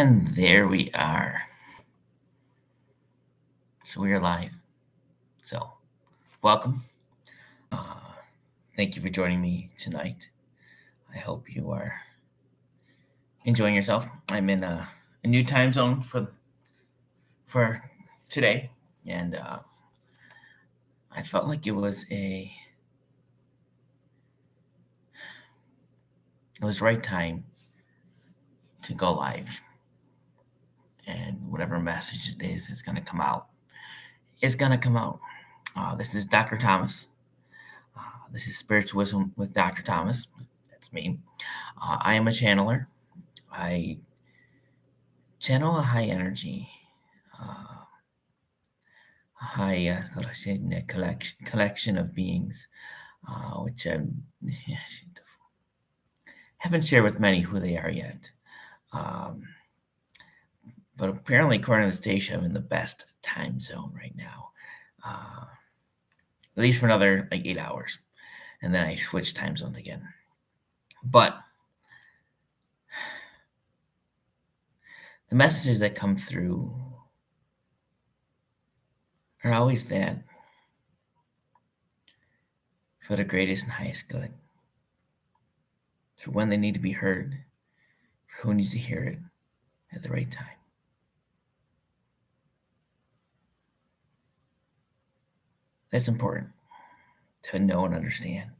And there we are. So we are live. So welcome. Thank you for joining me tonight. I hope you are enjoying yourself. I'm in a new time zone for today, and I felt like it was the right time to go live, and whatever message it is going to come out. It's going to come out. This is Dr. Thomas. This is Spiritualism with Dr. Thomas. That's me. I am a channeler. I channel a high energy, a high collection of beings, which I haven't shared with many who they are yet. Um, but apparently, according to the station, I'm in the best time zone right now, at least for another like 8 hours, and then I switch time zones again. But the messages that come through are always that for the greatest and highest good, for when they need to be heard, for who needs to hear it at the right time. That's important to know and understand.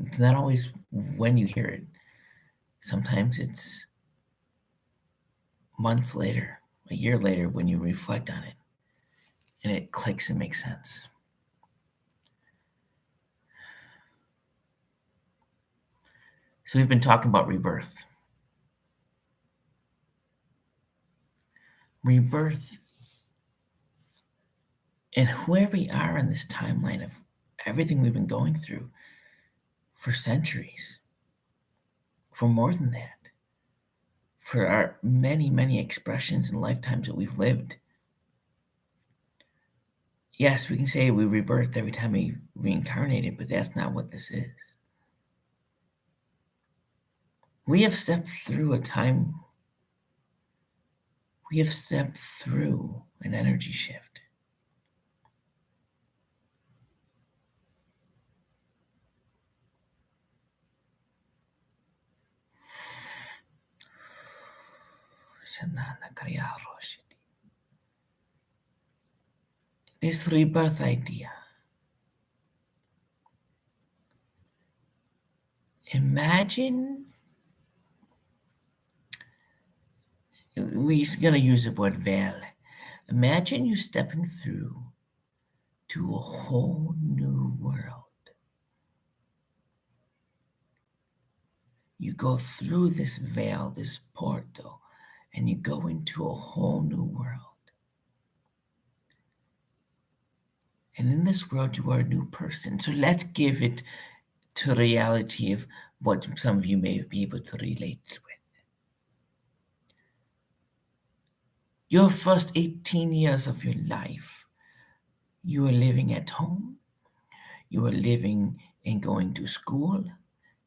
It's not always when you hear it. Sometimes it's months later, a year later, when you reflect on it and it clicks and makes sense. So we've been talking about rebirth. Rebirth and where we are in this timeline of everything we've been going through for centuries, for more than that, for our many, many expressions and lifetimes that we've lived. Yes, we can say we rebirthed every time we reincarnated, but that's not what this is. We have stepped through a time, we have stepped through an energy shift. This rebirth idea. Imagine, we're going to use the word veil. Imagine you stepping through to a whole new world. You go through this veil, this portal, and you go into a whole new world. And in this world, you are a new person. So let's give it to the reality of what some of you may be able to relate with. Your first 18 years of your life, you are living at home. You are living and going to school,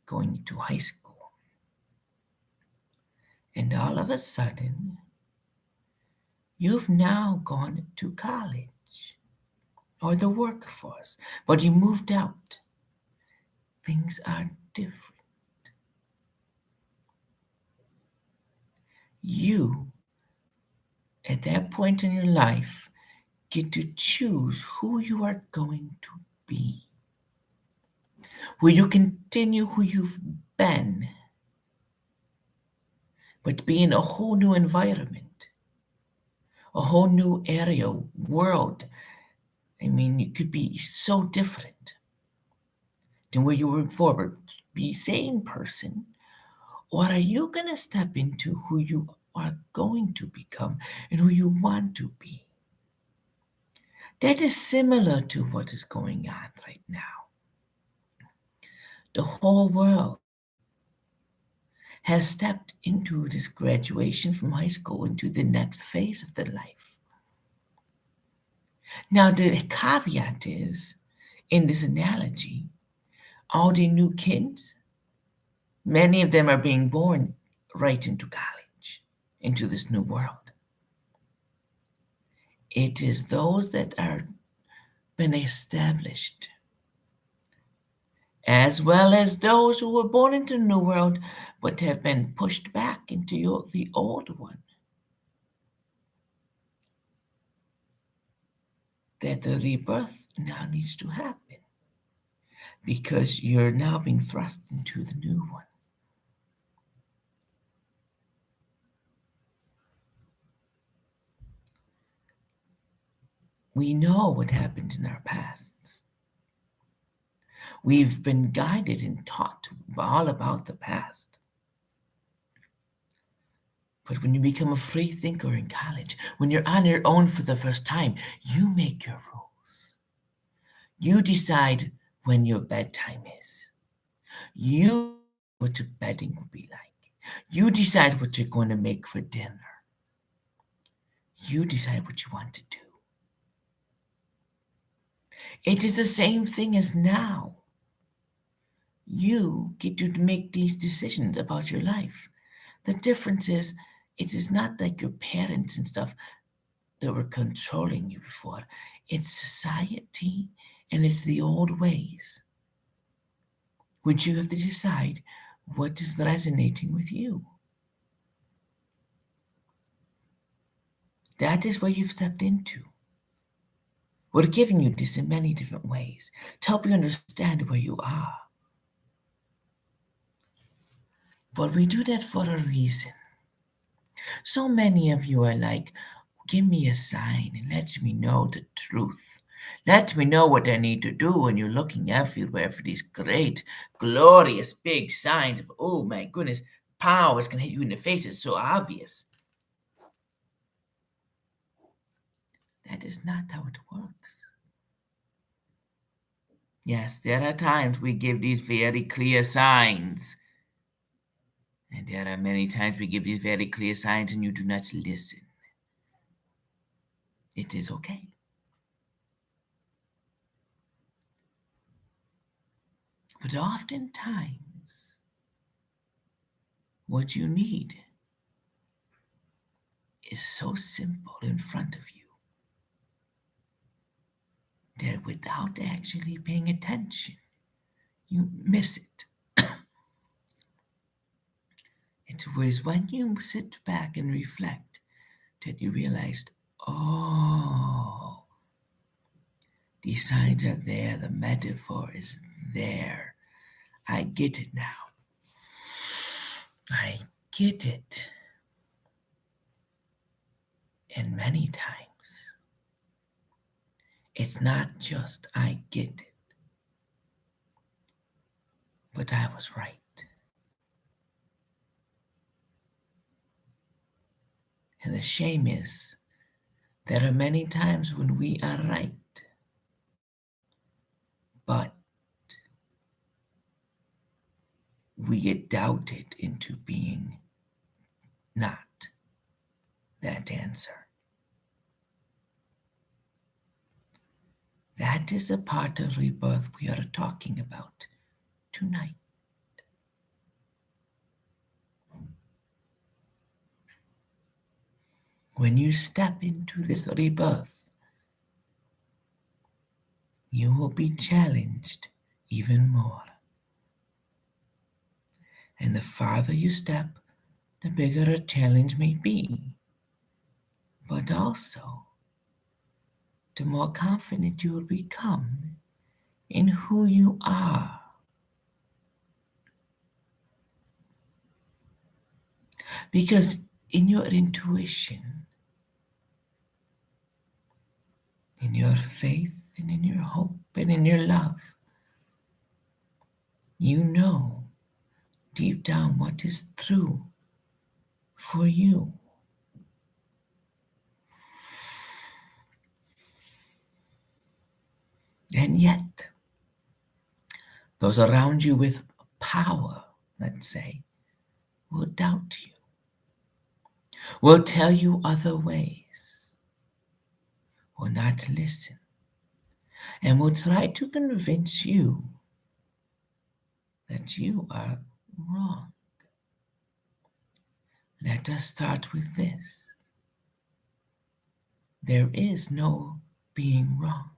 going to high school. And all of a sudden, you've now gone to college or the workforce, but you moved out. Things are different. You, at that point in your life, get to choose who you are going to be. Will you continue who you've been, but be in a whole new environment, a whole new area, world? I mean, it could be so different than where you were before, be same person. Or are you going to step into who you are going to become and who you want to be? That is similar to what is going on right now. The whole world has stepped into this graduation from high school into the next phase of their life. Now, the caveat is, in this analogy, all the new kids, many of them are being born right into college, into this new world. It is those that are been established, as well as those who were born into the new world but have been pushed back into the old one, that the rebirth now needs to happen because you're now being thrust into the new one. We know what happened in our pasts. We've been guided and taught all about the past. But when you become a free thinker in college, when you're on your own for the first time, you make your rules. You decide when your bedtime is. You what your bedding will be like. You decide what you're going to make for dinner. You decide what you want to do. It is the same thing as now. You get to make these decisions about your life. The difference is, it is not like your parents and stuff that were controlling you before. It's society and it's the old ways, which you have to decide what is resonating with you. That is where you've stepped into. We're giving you this in many different ways to help you understand where you are. But we do that for a reason. So many of you are like, give me a sign and let me know the truth. Let me know what I need to do when you're looking everywhere for these great, glorious, big signs of, oh my goodness, power is going to hit you in the face. It's so obvious. That is not how it works. Yes, there are times we give these very clear signs. And there are many times we give these very clear signs and you do not listen. It is okay. But oftentimes, what you need is so simple in front of you that without actually paying attention, you miss it. It was when you sit back and reflect that you realized, oh, these signs are there, the metaphor is there. I get it now. I get it. And many times, it's not just I get it, but I was right. And the shame is, there are many times when we are right, but we get doubted into being not that answer. That is a part of rebirth we are talking about tonight. When you step into this rebirth, you will be challenged even more. And the farther you step, the bigger a challenge may be. But also, the more confident you will become in who you are. Because in your intuition, in your faith, and in your hope, and in your love, you know deep down what is true for you. And yet, those around you with power, let's say, will doubt you, will tell you other ways, will not listen, and will try to convince you that you are wrong. Let us start with this. There is no being wrong.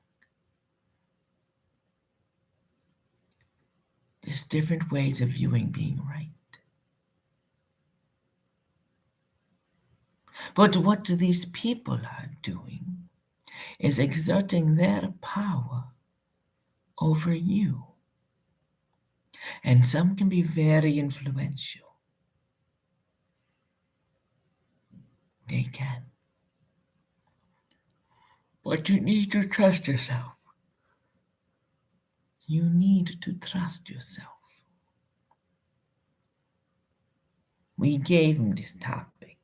There's different ways of viewing being right. But what these people are doing is exerting their power over you. And some can be very influential. They can. But you need to trust yourself. You need to trust yourself. We gave him this topic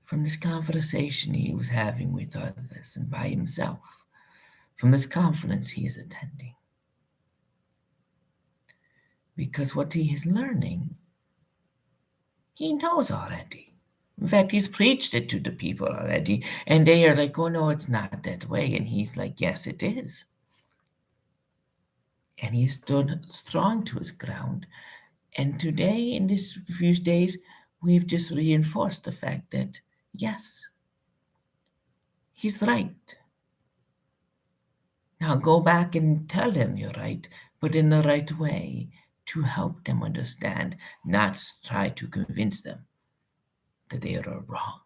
from this conversation he was having with others and by himself, from this conference he is attending. Because what he is learning, he knows already. In fact, he's preached it to the people already, and they are like, oh no, it's not that way. And he's like, yes, it is. And he stood strong to his ground. And today, in these few days, we've just reinforced the fact that, yes, he's right. Now go back and tell them you're right, but in the right way to help them understand, not try to convince them that they are wrong.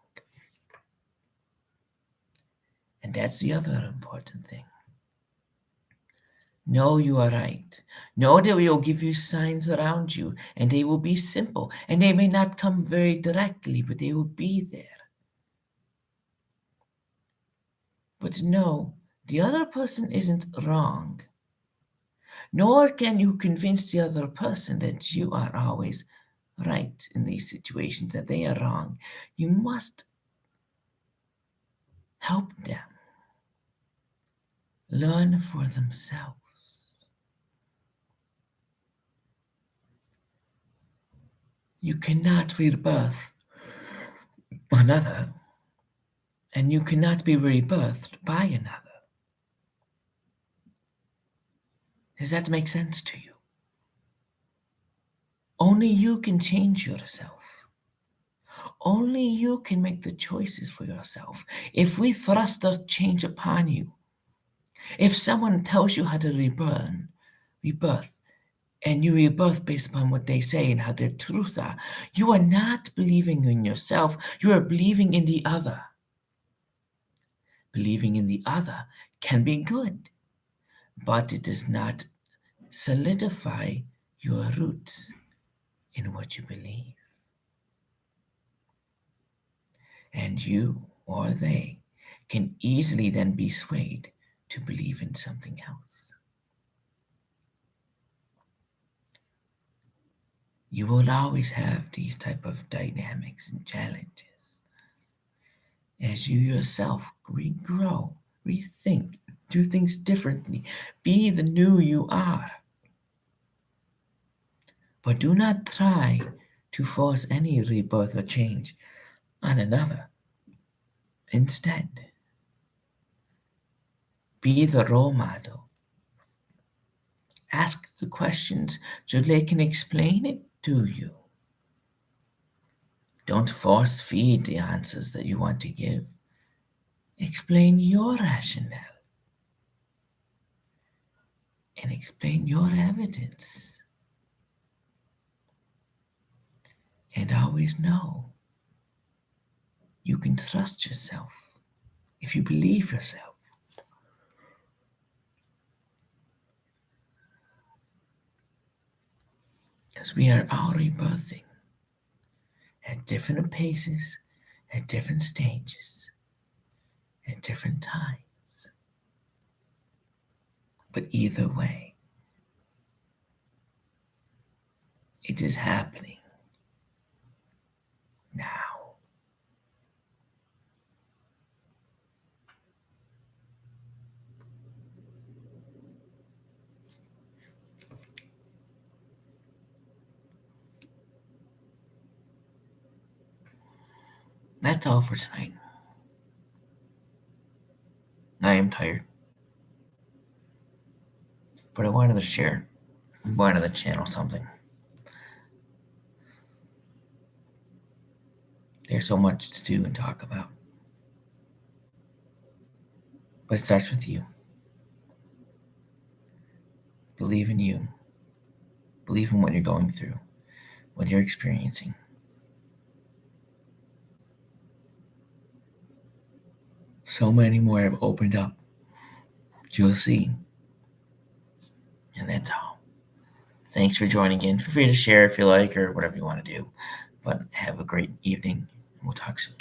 And that's the other important thing. Know you are right. Know that we will give you signs around you, and they will be simple, and they may not come very directly, but they will be there. But know the other person isn't wrong, nor can you convince the other person that you are always right in these situations, that they are wrong. You must help them learn for themselves. You cannot rebirth another, and you cannot be rebirthed by another. Does that make sense to you? Only you can change yourself. Only you can make the choices for yourself. If we thrust our change upon you, if someone tells you how to rebirth, and you rebirth based upon what they say and how their truths are, you are not believing in yourself, you are believing in the other. Believing in the other can be good, but it does not solidify your roots in what you believe. And you or they can easily then be swayed to believe in something else. You will always have these type of dynamics and challenges as you yourself regrow, rethink, do things differently, be the new you are. But do not try to force any rebirth or change on another. Instead, be the role model. Ask the questions so they can explain it to you. Don't force feed the answers that you want to give. Explain your rationale and explain your evidence. And always know you can trust yourself if you believe yourself. Because we are all rebirthing at different paces, at different stages, at different times. But either way, it is happening now. That's all for tonight. I am tired, but I wanted to share, I wanted to channel something. There's so much to do and talk about. But it starts with you. Believe in you. Believe in what you're going through, what you're experiencing. So many more have opened up. You'll see. And that's all. Thanks for joining in. Feel free to share if you like or whatever you want to do. But have a great evening, and we'll talk soon.